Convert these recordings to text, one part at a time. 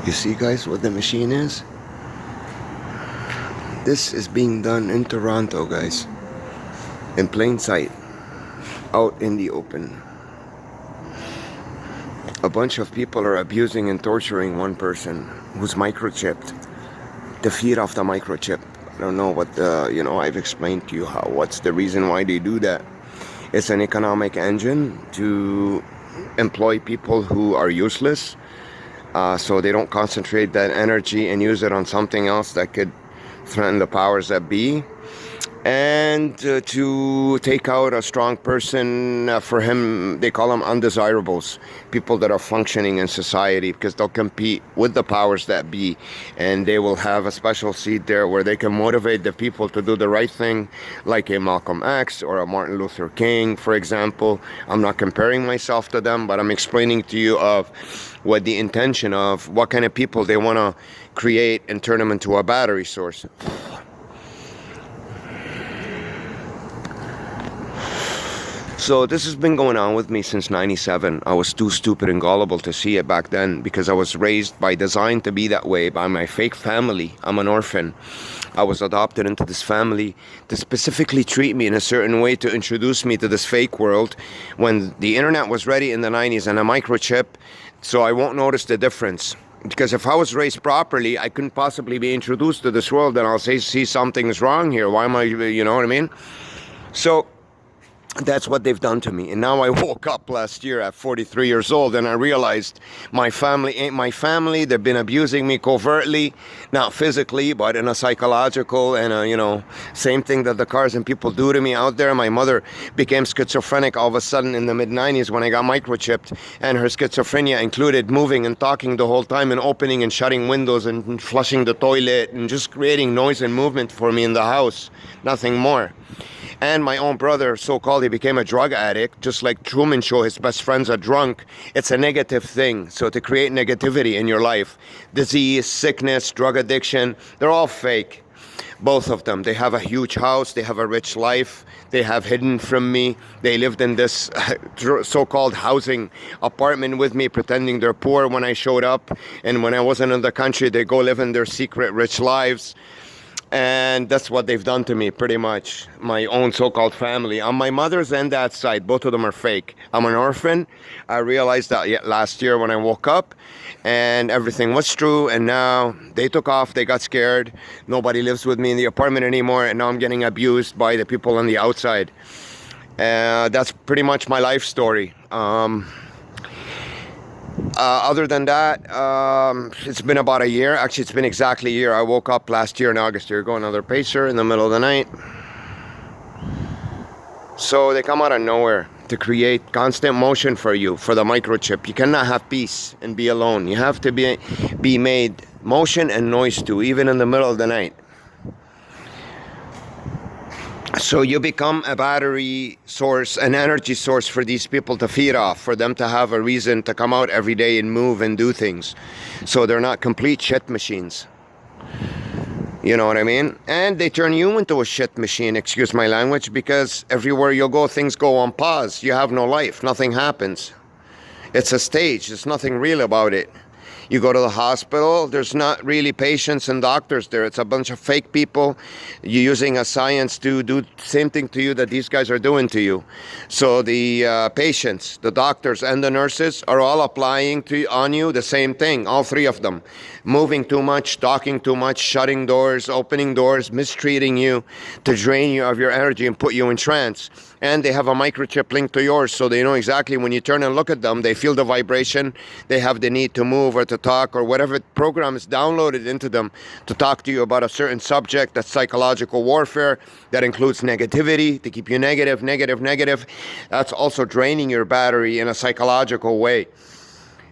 You see, guys, what the machine is? This is being done in Toronto, guys. In plain sight. Out in the open. A bunch of people are abusing and torturing one person who's microchipped to feed off the microchip. I don't know what I've explained to you what's the reason why they do that. It's an economic engine to employ people who are useless, so they don't concentrate that energy and use it on something else that could threaten the powers that be. And to take out a strong person, for him, they call them undesirables, people that are functioning in society, because they'll compete with the powers that be, and they will have a special seat there where they can motivate the people to do the right thing, like a Malcolm X or a Martin Luther King, for example. I'm not comparing myself to them, but I'm explaining to you of what the intention of what kind of people they want to create and turn them into a battery source. So this has been going on with me since '97. I was too stupid and gullible to see it back then because I was raised by design to be that way by my fake family. I'm an orphan. I was adopted into this family to specifically treat me in a certain way, to introduce me to this fake world when the internet was ready in the 90s and a microchip, so I won't notice the difference. Because if I was raised properly, I couldn't possibly be introduced to this world and I'll say, see, something's wrong here. Why am I, you know what I mean? So that's what they've done to me. And now I woke up last year at 43 years old and I realized my family ain't my family. They've been abusing me covertly, not physically, but in a psychological and same thing that the cars and people do to me out there. My mother became schizophrenic all of a sudden in the mid-90s when I got microchipped, and her schizophrenia included moving and talking the whole time and opening and shutting windows and flushing the toilet and just creating noise and movement for me in the house, nothing more. And my own brother, so-called, he became a drug addict, just like Truman Show, his best friends are drunk. It's a negative thing. So to create negativity in your life, disease, sickness, drug addiction, they're all fake. Both of them. They have a huge house, they have a rich life, they have hidden from me. They lived in this so-called housing apartment with me, pretending they're poor when I showed up. And when I wasn't in the country, they go live in their secret rich lives. And that's what they've done to me, pretty much. My own so-called family. On my mother's and dad's side, both of them are fake. I'm an orphan. I realized that last year when I woke up, and everything was true. And now they took off. They got scared. Nobody lives with me in the apartment anymore. And now I'm getting abused by the people on the outside. That's pretty much my life story. Other than that, it's been about a year. Actually, it's been exactly a year. I woke up last year in August. Here, go another pacer in the middle of the night. So they come out of nowhere to create constant motion for you, for the microchip. You cannot have peace and be alone. You have to be made motion and noise to, even in the middle of the night. So you become a battery source, an energy source for these people to feed off, for them to have a reason to come out every day and move and do things. So they're not complete shit machines. You know what I mean? And they turn you into a shit machine, excuse my language, because everywhere you go, things go on pause. You have no life. Nothing happens. It's a stage. There's nothing real about it. You go to the hospital, there's not really patients and doctors there. It's a bunch of fake people. You're using a science to do the same thing to you that these guys are doing to you. So the patients, the doctors, and the nurses are all applying on you the same thing, all three of them. Moving too much, talking too much, shutting doors, opening doors, mistreating you to drain you of your energy and put you in trance. And they have a microchip linked to yours, so they know exactly when you turn and look at them, they feel the vibration, they have the need to move or to talk or whatever program is downloaded into them to talk to you about a certain subject. That's psychological warfare. That includes negativity, to keep you negative. That's also draining your battery in a psychological way.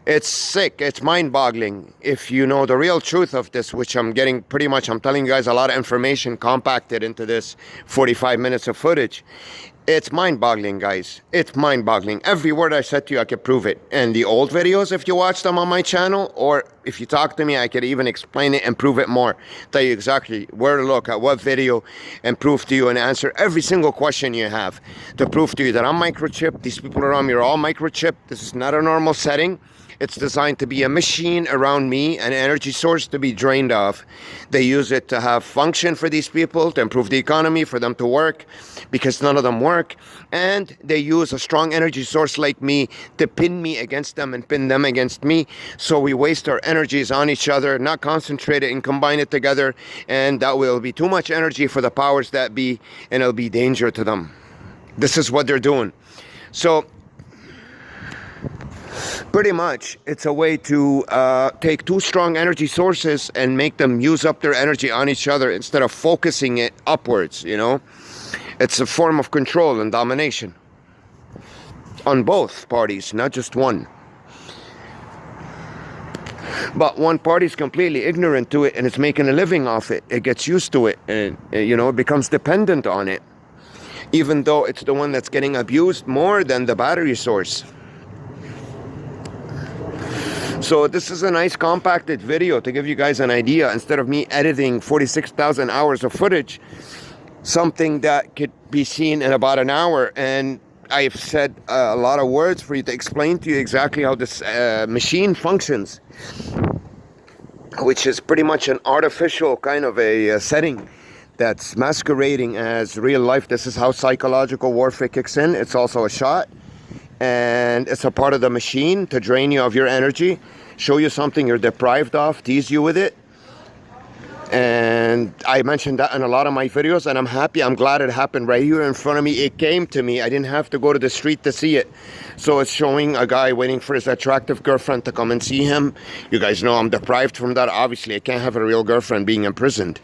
It's sick. It's mind-boggling. If you know the real truth of this, which I'm telling you guys a lot of information compacted into this 45 minutes of footage. It's mind-boggling, guys. It's mind-boggling. Every word I said to you, I could prove it. And the old videos, if you watch them on my channel, or If you talk to me, I could even explain it and prove it more. Tell you exactly where to look, at what video, and prove to you and answer every single question you have. To prove to you that I'm microchipped, these people around me are all microchipped. This is not a normal setting. It's designed to be a machine around me, an energy source to be drained off. They use it to have function for these people, to improve the economy, for them to work, because none of them work. And they use a strong energy source like me to pin me against them and pin them against me. So we waste our energies on each other, not concentrate it and combine it together. And that will be too much energy for the powers that be, and it'll be danger to them. This is what they're doing. So pretty much, it's a way to take two strong energy sources and make them use up their energy on each other instead of focusing it upwards, you know. It's a form of control and domination on both parties, not just one. But one party's completely ignorant to it and it's making a living off it. It gets used to it and, you know, it becomes dependent on it, even though it's the one that's getting abused more than the battery source. So this is a nice compacted video to give you guys an idea, instead of me editing 46,000 hours of footage, something that could be seen in about an hour. And I've said a lot of words for you to explain to you exactly how this machine functions, which is pretty much an artificial kind of a setting that's masquerading as real life. This is how psychological warfare kicks in. It's also a shot. And it's a part of the machine to drain you of your energy, show you something you're deprived of, tease you with it. And I mentioned that in a lot of my videos, and I'm happy, I'm glad it happened right here in front of me. It came to me. I didn't have to go to the street to see it. So it's showing a guy waiting for his attractive girlfriend to come and see him. You guys know I'm deprived from that. Obviously, I can't have a real girlfriend being imprisoned.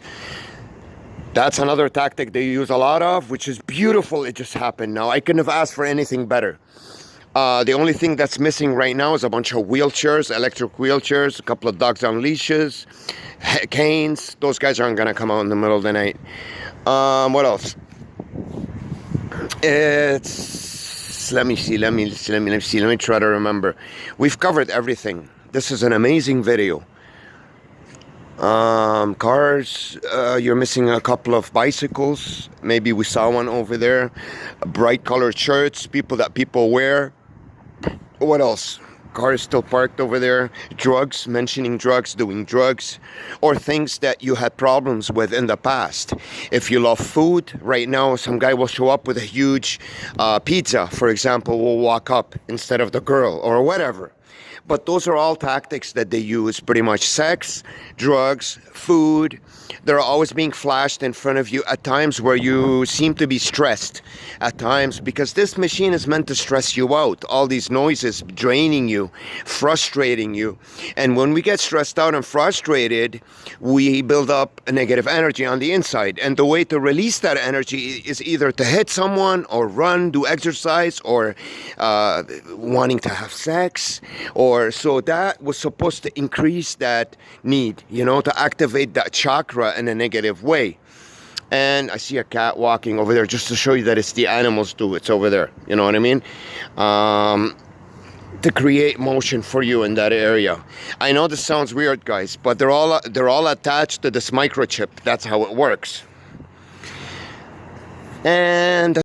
That's another tactic they use a lot of, which is beautiful. It just happened now. I couldn't have asked for anything better. The only thing that's missing right now is a bunch of wheelchairs, electric wheelchairs, a couple of dogs on leashes, canes. Those guys aren't going to come out in the middle of the night. What else? Let me try to remember. We've covered everything. This is an amazing video. Cars, you're missing a couple of bicycles. Maybe we saw one over there. Bright colored shirts, people wear. What else? Cars still parked over there. Drugs, mentioning drugs, doing drugs, or things that you had problems with in the past. If you love food, right now some guy will show up with a huge pizza, for example, will walk up instead of the girl or whatever. But those are all tactics that they use, pretty much. Sex, drugs, food. They're always being flashed in front of you at times where you seem to be stressed at times, because this machine is meant to stress you out. All these noises draining you, frustrating you. And when we get stressed out and frustrated, we build up a negative energy on the inside. And the way to release that energy is either to hit someone or run, do exercise, or wanting to have sex. So that was supposed to increase that need, you know, to activate that chakra in a negative way. And I see a cat walking over there just to show you that it's the animals too. It's over there, you know what I mean? To create motion for you in that area. I know this sounds weird, guys, but they're all attached to this microchip. That's how it works. And